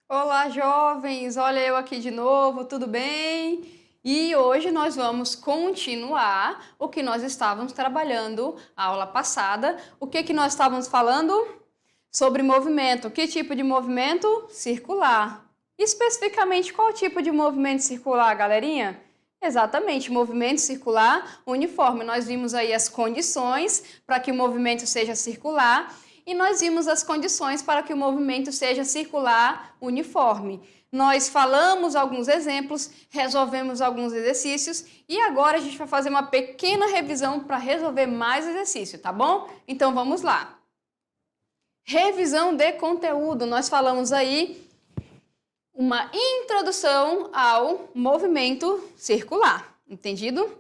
Olá, jovens! Olha eu aqui de novo, tudo bem? E hoje nós vamos continuar o que nós estávamos trabalhando a aula passada. O que nós estávamos falando? Sobre movimento. Que tipo de movimento? Circular. Especificamente, qual tipo de movimento circular, galerinha? Exatamente, movimento circular uniforme. Nós vimos aí as condições para que o movimento seja circular e nós vimos as condições para que o movimento seja circular uniforme. Nós falamos alguns exemplos, resolvemos alguns exercícios e agora a gente vai fazer uma pequena revisão para resolver mais exercício, tá bom? Então vamos lá. Revisão de conteúdo. Nós falamos aí uma introdução ao movimento circular, entendido?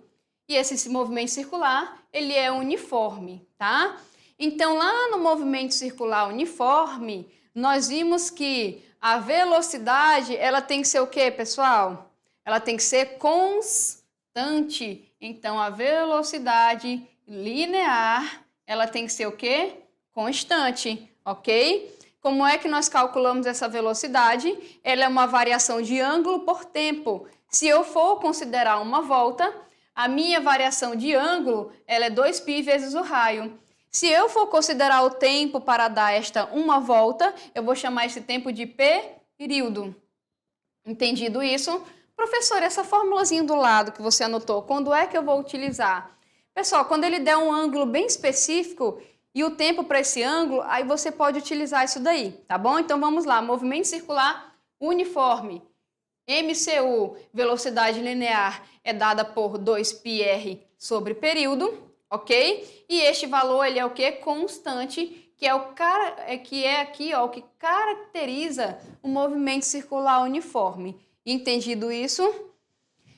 E esse movimento circular, ele é uniforme, tá? Então, lá no movimento circular uniforme, nós vimos que a velocidade, ela tem que ser o quê, pessoal? Ela tem que ser constante. Então, a velocidade linear, ela tem que ser o quê? Constante, ok? Como é que nós calculamos essa velocidade? Ela é uma variação de ângulo por tempo. Se eu for considerar uma volta, a minha variação de ângulo ela é 2π vezes o raio. Se eu for considerar o tempo para dar esta uma volta, eu vou chamar esse tempo de período. Entendido isso? Professor, essa formulazinha do lado que você anotou, quando é que eu vou utilizar? Pessoal, quando ele der um ângulo bem específico e o tempo para esse ângulo, aí você pode utilizar isso daí, tá bom? Então vamos lá, movimento circular uniforme. MCU, velocidade linear, é dada por 2πr sobre período, ok? E este valor, ele é o que? Constante, que é aqui, ó, o que caracteriza o movimento circular uniforme. Entendido isso?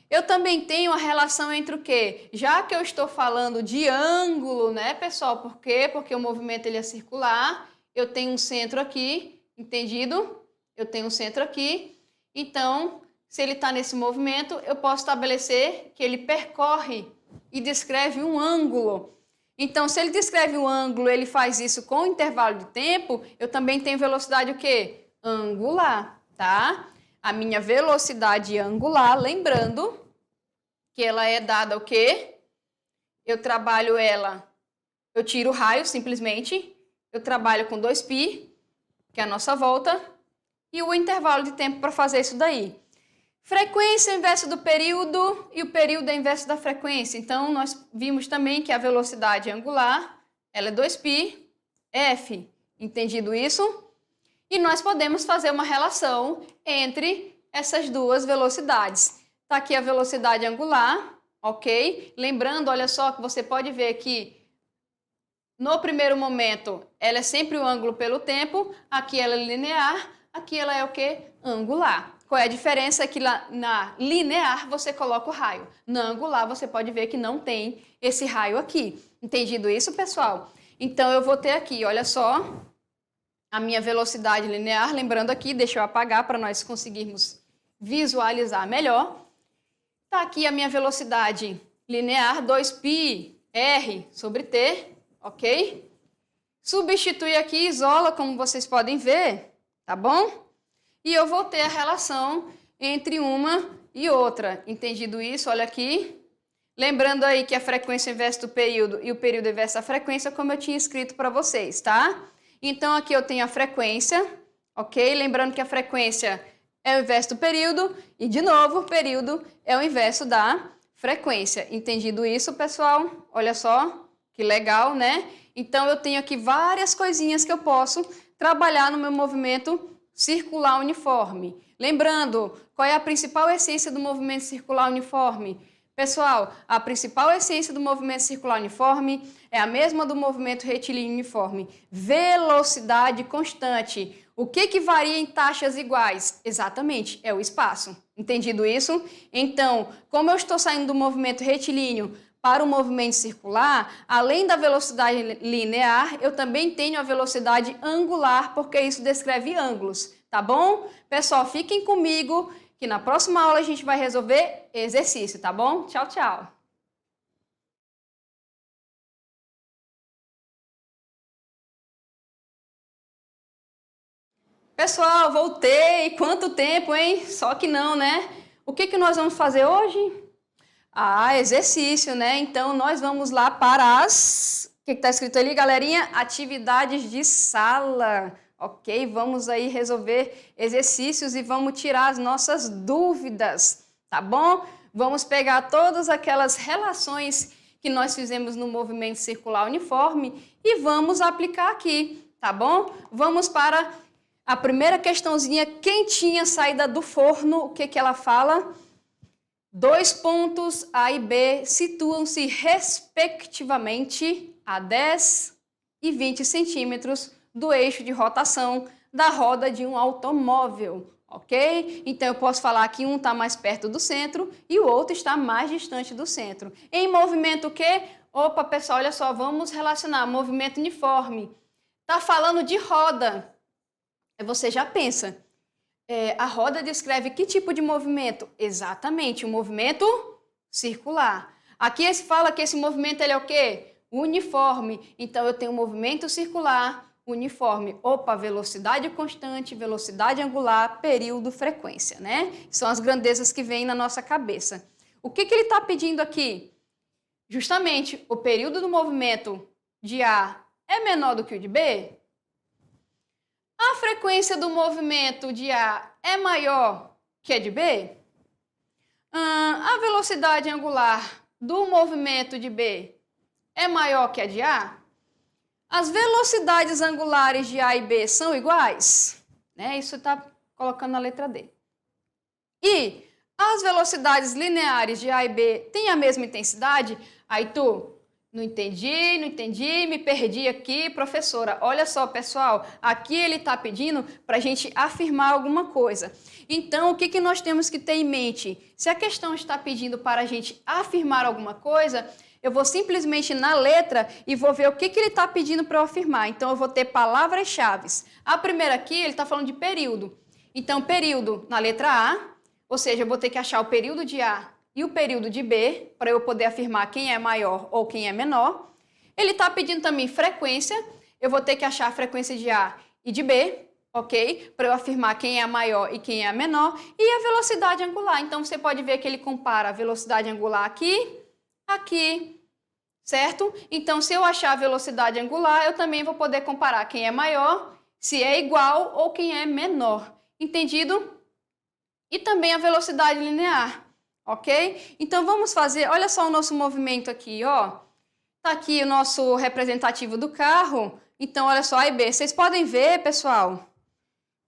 Eu também tenho a relação entre o quê? Já que eu estou falando de ângulo, né, pessoal? Por quê? Porque o movimento ele é circular, eu tenho um centro aqui, entendido? Eu tenho um centro aqui, então, se ele está nesse movimento, eu posso estabelecer que ele percorre e descreve um ângulo. Então, se ele descreve um ângulo, ele faz isso com intervalo de tempo, eu também tenho velocidade o quê? Angular, tá? A minha velocidade angular, lembrando que ela é dada o quê? Eu trabalho ela, eu tiro o raio simplesmente, eu trabalho com 2π, que é a nossa volta, e o intervalo de tempo para fazer isso daí. Frequência é inverso do período e o período é inverso da frequência. Então, nós vimos também que a velocidade angular, ela é 2π, f. Entendido isso? E nós podemos fazer uma relação entre essas duas velocidades. Está aqui a velocidade angular, ok? Lembrando, olha só, que você pode ver que no primeiro momento ela é sempre o ângulo pelo tempo, aqui ela é linear, aqui ela é o quê? Angular. Qual é a diferença? É que lá na linear você coloca o raio. Na angular você pode ver que não tem esse raio aqui. Entendido isso, pessoal? Então eu vou ter aqui, olha só, a minha velocidade linear. Lembrando aqui, deixa eu apagar para nós conseguirmos visualizar melhor. Está aqui a minha velocidade linear, 2πr sobre t, ok? Substitui aqui, isola, como vocês podem ver, tá bom? E eu vou ter a relação entre uma e outra. Entendido isso? Olha aqui. Lembrando aí que a frequência inversa do período e o período inverso da frequência, como eu tinha escrito para vocês, tá? Então, aqui eu tenho a frequência, ok? Lembrando que a frequência é o inverso do período e, de novo, o período é o inverso da frequência. Entendido isso, pessoal? Olha só, que legal, né? Então, eu tenho aqui várias coisinhas que eu posso trabalhar no meu movimento circular uniforme. Lembrando, qual é a principal essência do movimento circular uniforme? Pessoal, a principal essência do movimento circular uniforme é a mesma do movimento retilíneo uniforme. Velocidade constante. O que varia em taxas iguais? Exatamente, é o espaço. Entendido isso? Então, como eu estou saindo do movimento retilíneo para o movimento circular, além da velocidade linear, eu também tenho a velocidade angular, porque isso descreve ângulos, tá bom? Pessoal, fiquem comigo, que na próxima aula a gente vai resolver exercício, tá bom? Tchau, tchau! Pessoal, voltei! Quanto tempo, hein? Só que não, né? O que nós vamos fazer hoje? Ah, exercício, né? Então, nós vamos lá para as... O que está escrito ali, galerinha? Atividades de sala. Ok? Vamos aí resolver exercícios e vamos tirar as nossas dúvidas, tá bom? Vamos pegar todas aquelas relações que nós fizemos no movimento circular uniforme e vamos aplicar aqui, tá bom? Vamos para a primeira questãozinha quentinha, saída do forno. O que ela fala? Dois pontos A e B situam-se respectivamente a 10 e 20 centímetros do eixo de rotação da roda de um automóvel, ok? Então eu posso falar que um está mais perto do centro e o outro está mais distante do centro. Em movimento o quê? Opa, pessoal, olha só, vamos relacionar movimento uniforme. Está falando de roda. Você já pensa, a roda descreve que tipo de movimento? Exatamente, o movimento circular. Aqui se fala que esse movimento ele é o quê? Uniforme. Então eu tenho um movimento circular uniforme. Opa, velocidade constante, velocidade angular, período, frequência, né? São as grandezas que vêm na nossa cabeça. O que ele está pedindo aqui? Justamente, o período do movimento de A é menor do que o de B? A frequência do movimento de A é maior que a de B? A velocidade angular do movimento de B é maior que a de A? As velocidades angulares de A e B são iguais? Né? Isso está colocando na letra D. E as velocidades lineares de A e B têm a mesma intensidade? Aí não entendi, me perdi aqui, professora. Olha só, pessoal, aqui ele está pedindo para a gente afirmar alguma coisa. Então, o que nós temos que ter em mente? Se a questão está pedindo para a gente afirmar alguma coisa, eu vou simplesmente na letra e vou ver o que ele está pedindo para eu afirmar. Então, eu vou ter palavras-chave. A primeira aqui, ele está falando de período. Então, período na letra A, ou seja, eu vou ter que achar o período de A e o período de B, para eu poder afirmar quem é maior ou quem é menor. Ele está pedindo também frequência, eu vou ter que achar a frequência de A e de B, ok? Para eu afirmar quem é a maior e quem é a menor. E a velocidade angular, então você pode ver que ele compara a velocidade angular aqui, certo? Então, se eu achar a velocidade angular, eu também vou poder comparar quem é maior, se é igual ou quem é menor. Entendido? E também a velocidade linear. Ok? Então, vamos fazer, olha só o nosso movimento aqui, ó. Tá aqui o nosso representativo do carro. Então, olha só, A e B. Vocês podem ver, pessoal?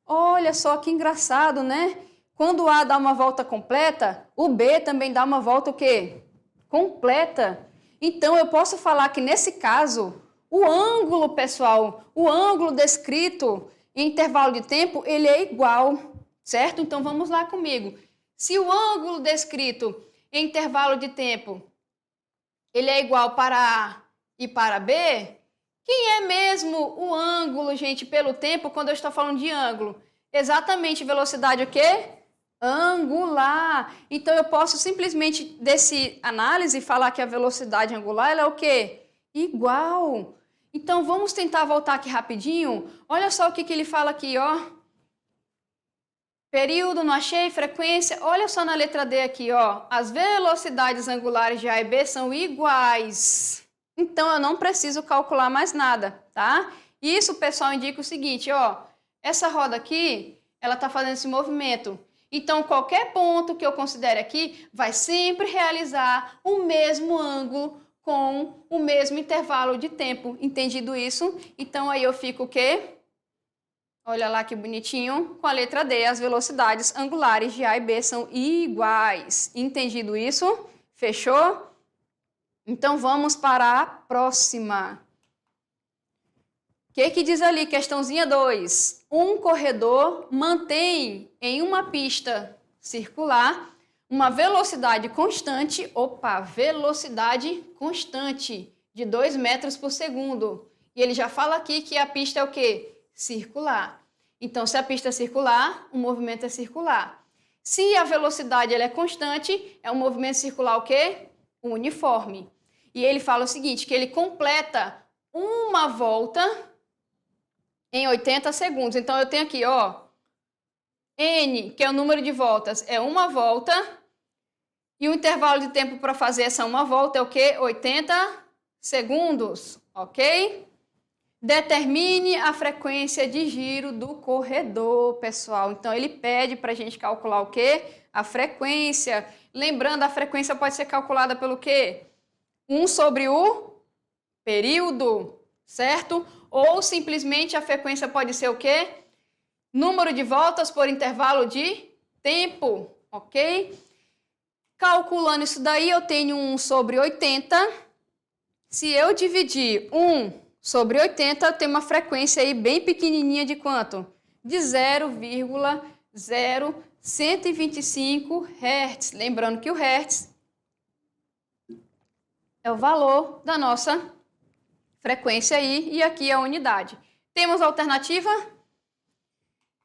Olha só que engraçado, né? Quando o A dá uma volta completa, o B também dá uma volta o quê? Completa. Então, eu posso falar que, nesse caso, o ângulo, pessoal, o ângulo descrito em intervalo de tempo, ele é igual, certo? Então, vamos lá comigo. Se o ângulo descrito em intervalo de tempo ele é igual para A e para B, quem é mesmo o ângulo, gente, pelo tempo, quando eu estou falando de ângulo? Exatamente, velocidade o quê? Angular. Então, eu posso simplesmente, desse análise, falar que a velocidade angular ela é o quê? Igual. Então, vamos tentar voltar aqui rapidinho. Olha só o que ele fala aqui, ó. Período, não achei, frequência. Olha só na letra D aqui, ó. As velocidades angulares de A e B são iguais. Então, eu não preciso calcular mais nada, tá? Isso, pessoal, indica o seguinte, ó. Essa roda aqui, ela está fazendo esse movimento. Então, qualquer ponto que eu considere aqui vai sempre realizar o mesmo ângulo com o mesmo intervalo de tempo. Entendido isso? Então, aí eu fico o quê? Olha lá que bonitinho, com a letra D, as velocidades angulares de A e B são iguais. Entendido isso? Fechou? Então, vamos para a próxima. O que diz ali? Questãozinha 2. Um corredor mantém em uma pista circular uma velocidade constante, velocidade constante de 2 metros por segundo. E ele já fala aqui que a pista é o quê? Circular. Então, se a pista é circular, o movimento é circular. Se a velocidade ela é constante, é um movimento circular o quê? Uniforme. E ele fala o seguinte, que ele completa uma volta em 80 segundos. Então, eu tenho aqui, ó, N, que é o número de voltas, é uma volta. E o intervalo de tempo para fazer essa uma volta é o quê? 80 segundos, ok? Determine a frequência de giro do corredor, pessoal. Então, ele pede para a gente calcular o quê? A frequência. Lembrando, a frequência pode ser calculada pelo quê? 1 sobre o período, certo? Ou simplesmente a frequência pode ser o quê? Número de voltas por intervalo de tempo, ok? Calculando isso daí, eu tenho 1 sobre 80. Se eu dividir 1 sobre 80, eu tenho uma frequência aí bem pequenininha de quanto? De 0,0125 Hz. Lembrando que o Hz é o valor da nossa frequência aí, e aqui é a unidade. Temos alternativa?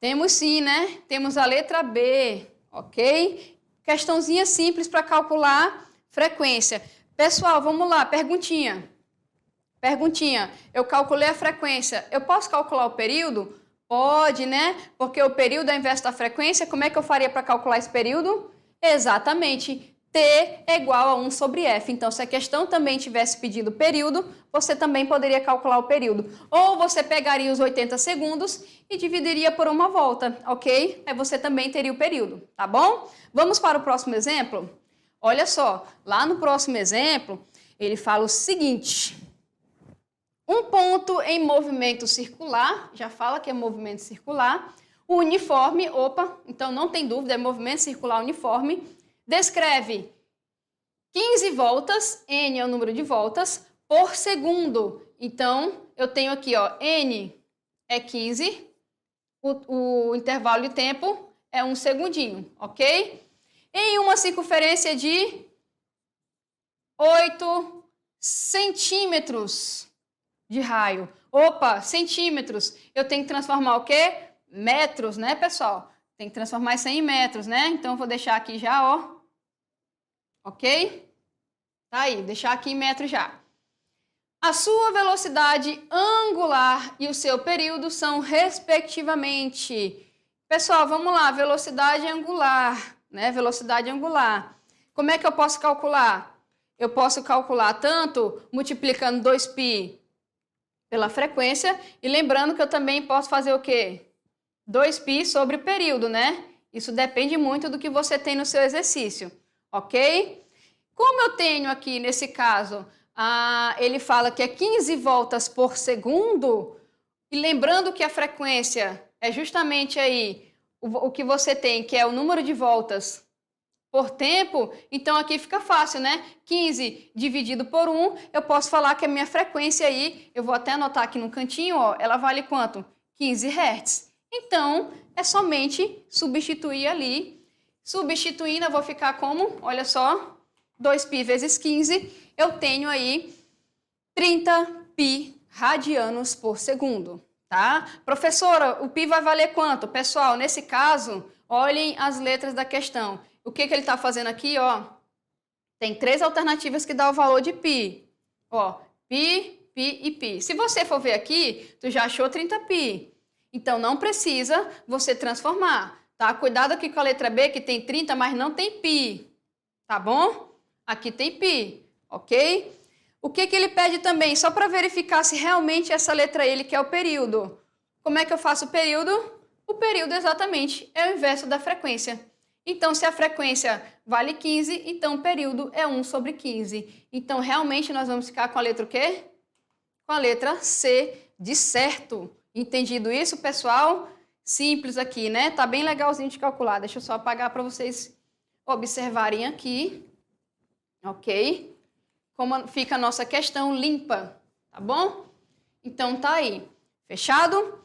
Temos sim, né? Temos a letra B, ok? Questãozinha simples para calcular frequência. Pessoal, vamos lá, perguntinha. Perguntinha, eu calculei a frequência, eu posso calcular o período? Pode, né? Porque o período é o inverso da frequência, como é que eu faria para calcular esse período? Exatamente, T é igual a 1 sobre F. Então, se a questão também tivesse pedido período, você também poderia calcular o período. Ou você pegaria os 80 segundos e dividiria por uma volta, ok? Aí você também teria o período, tá bom? Vamos para o próximo exemplo? Olha só, lá no próximo exemplo, ele fala o seguinte: um ponto em movimento circular, já fala que é movimento circular, o uniforme, então não tem dúvida, é movimento circular uniforme, descreve 15 voltas, N é o número de voltas, por segundo. Então, eu tenho aqui, ó, N é 15, o intervalo de tempo é 1 segundinho, ok? Em uma circunferência de 8 centímetros de raio. Centímetros. Eu tenho que transformar o quê? Metros, né, pessoal? Tem que transformar isso em metros, né? Então, eu vou deixar aqui já, ó. Ok? Tá aí, deixar aqui em metros já. A sua velocidade angular e o seu período são respectivamente. Pessoal, vamos lá, velocidade angular, né? Velocidade angular. Como é que eu posso calcular? Eu posso calcular tanto multiplicando 2π pela frequência e lembrando que eu também posso fazer o quê? 2π sobre o período, né? Isso depende muito do que você tem no seu exercício, ok? Como eu tenho aqui, nesse caso, ele fala que é 15 voltas por segundo, e lembrando que a frequência é justamente aí o que você tem, que é o número de voltas por tempo, então aqui fica fácil, né? 15 dividido por 1, eu posso falar que a minha frequência aí, eu vou até anotar aqui no cantinho, ó, ela vale quanto? 15 Hz. Então, é somente substituir ali. Substituindo, eu vou ficar como? Olha só, 2π vezes 15, eu tenho aí 30π radianos por segundo, tá? Professora, o π vai valer quanto? Pessoal, nesse caso, olhem as letras da questão. O que ele está fazendo aqui, ó? Tem 3 alternativas que dá o valor de π. Ó, π, π e π. Se você for ver aqui, tu já achou 30π. Então, não precisa você transformar, tá? Cuidado aqui com a letra B, que tem 30, mas não tem π, tá bom? Aqui tem π, ok? O que ele pede também? Só para verificar se realmente essa letra ele quer o período. Como é que eu faço o período? O período exatamente é o inverso da frequência. Então, se a frequência vale 15, então o período é 1 sobre 15. Então, realmente, nós vamos ficar com a letra o quê? Com a letra C de certo. Entendido isso, pessoal? Simples aqui, né? Tá bem legalzinho de calcular. Deixa eu só apagar para vocês observarem aqui. Ok? Como fica a nossa questão limpa, tá bom? Então, tá aí. Fechado?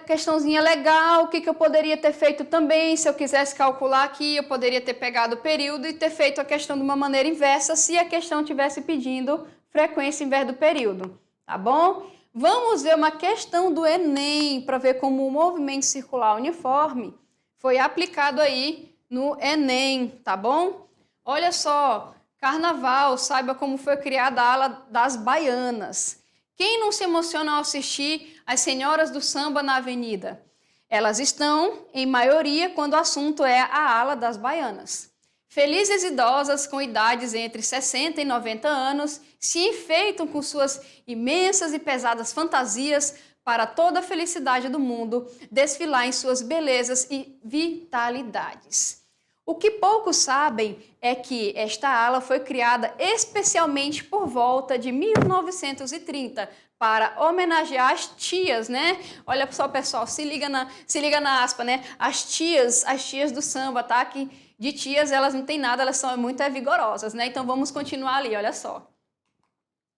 Questãozinha legal, o que eu poderia ter feito também, se eu quisesse calcular aqui, eu poderia ter pegado o período e ter feito a questão de uma maneira inversa, se a questão tivesse pedindo frequência em vez do período, tá bom? Vamos ver uma questão do Enem, para ver como o movimento circular uniforme foi aplicado aí no Enem, tá bom? Olha só, Carnaval, saiba como foi criada a ala das baianas. Quem não se emociona ao assistir as senhoras do samba na avenida? Elas estão, em maioria, quando o assunto é a ala das baianas. Felizes idosas com idades entre 60 e 90 anos se enfeitam com suas imensas e pesadas fantasias para toda a felicidade do mundo desfilar em suas belezas e vitalidades. O que poucos sabem é que esta ala foi criada especialmente por volta de 1930 para homenagear as tias, né? Olha só, pessoal, se liga na aspa, né? As tias do samba, tá? Que de tias elas não têm nada, elas são muito vigorosas, né? Então vamos continuar ali, olha só.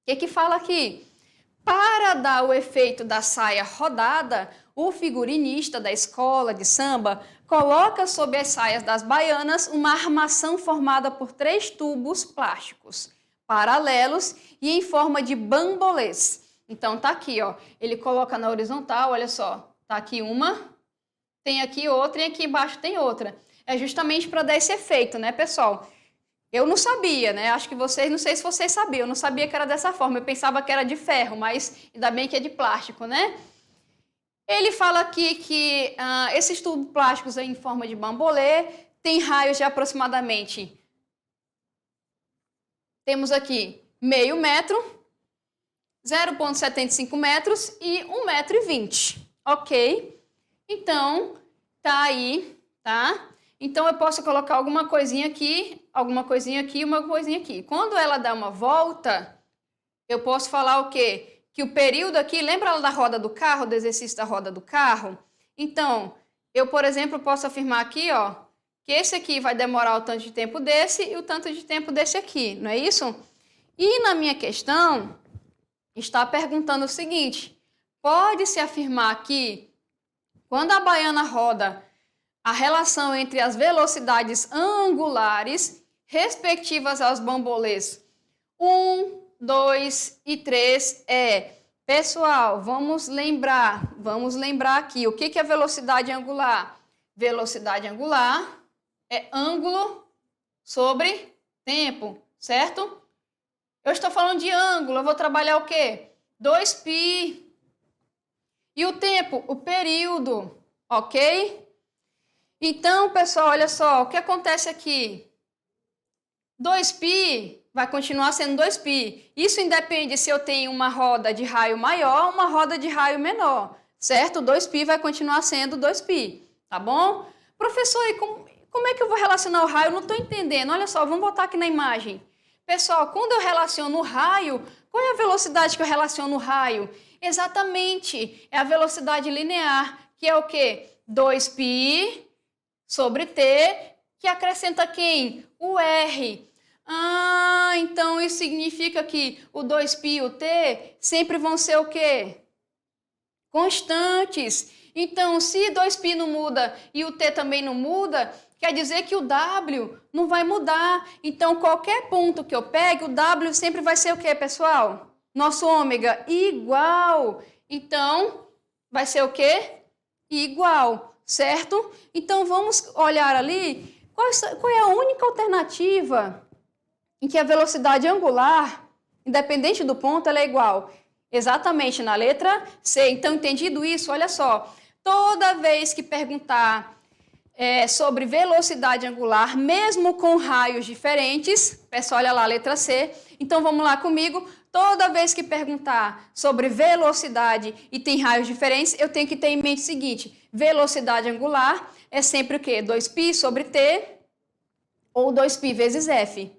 O que fala aqui? Para dar o efeito da saia rodada, o figurinista da escola de samba coloca sobre as saias das baianas uma armação formada por 3 tubos plásticos, paralelos e em forma de bambolês. Então tá aqui, ó, ele coloca na horizontal, olha só, tá aqui uma, tem aqui outra e aqui embaixo tem outra. É justamente para dar esse efeito, né, pessoal? Eu não sabia, né? Acho que vocês, não sei se vocês sabiam, eu não sabia que era dessa forma, eu pensava que era de ferro, mas ainda bem que é de plástico, né? Ele fala aqui que esses tubos plásticos em forma de bambolê têm raios de aproximadamente, temos aqui meio metro, 0,75 metros e 1,20 m, ok? Então, tá aí, tá? Então, eu posso colocar alguma coisinha aqui, uma coisinha aqui. Quando ela dá uma volta, eu posso falar o quê? Que o período aqui, lembra da roda do carro, do exercício da roda do carro? Então, eu, por exemplo, posso afirmar aqui, ó, que esse aqui vai demorar o tanto de tempo desse e o tanto de tempo desse aqui, não é isso? E na minha questão, está perguntando o seguinte, pode-se afirmar aqui, quando a baiana roda, a relação entre as velocidades angulares respectivas aos bambolês 1, 2 e 3 é... Pessoal, vamos lembrar aqui. O que é velocidade angular? Velocidade angular é ângulo sobre tempo, certo? Eu estou falando de ângulo, eu vou trabalhar o quê? 2π. E o tempo? O período, ok? Então, pessoal, olha só, o que acontece aqui? 2π vai continuar sendo 2π. Isso independe se eu tenho uma roda de raio maior ou uma roda de raio menor, certo? 2π vai continuar sendo 2π, tá bom? Professor, e como é que eu vou relacionar o raio? Eu não estou entendendo. Olha só, vamos voltar aqui na imagem. Pessoal, quando eu relaciono o raio, qual é a velocidade que eu relaciono o raio? Exatamente, é a velocidade linear, que é o quê? 2π sobre t, que acrescenta quem? O r. Então isso significa que o 2π e o t sempre vão ser o quê? Constantes. Então, se 2π não muda e o t também não muda, quer dizer que o w não vai mudar. Então, qualquer ponto que eu pegue, o w sempre vai ser o quê, pessoal? Nosso ômega igual. Então, vai ser o quê? Igual, certo? Então, vamos olhar ali qual é a única alternativa em que a velocidade angular, independente do ponto, ela é igual. Exatamente na letra C. Então, entendido isso, olha só. Toda vez que perguntar sobre velocidade angular, mesmo com raios diferentes, pessoal, olha lá, letra C. Então, vamos lá comigo. Toda vez que perguntar sobre velocidade e tem raios diferentes, eu tenho que ter em mente o seguinte, velocidade angular é sempre o quê? 2π sobre t ou 2π vezes f.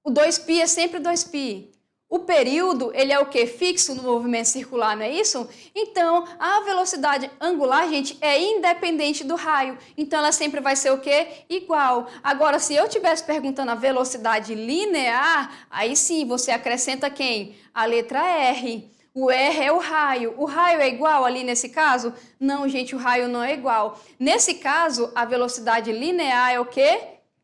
O 2π é sempre 2π. O período, ele é o quê? Fixo no movimento circular, não é isso? Então, a velocidade angular, gente, é independente do raio. Então, ela sempre vai ser o quê? Igual. Agora, se eu estivesse perguntando a velocidade linear, aí sim, você acrescenta quem? A letra R. O R é o raio. O raio é igual ali nesse caso? Não, gente, o raio não é igual. Nesse caso, a velocidade linear é o quê?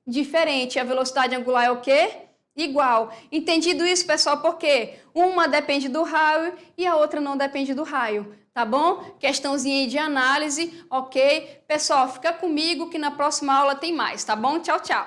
Diferente. A velocidade angular é o quê? Igual. Entendido isso, pessoal? Porque uma depende do raio e a outra não depende do raio, tá bom? Questãozinha aí de análise, ok? Pessoal, fica comigo que na próxima aula tem mais, tá bom? Tchau, tchau!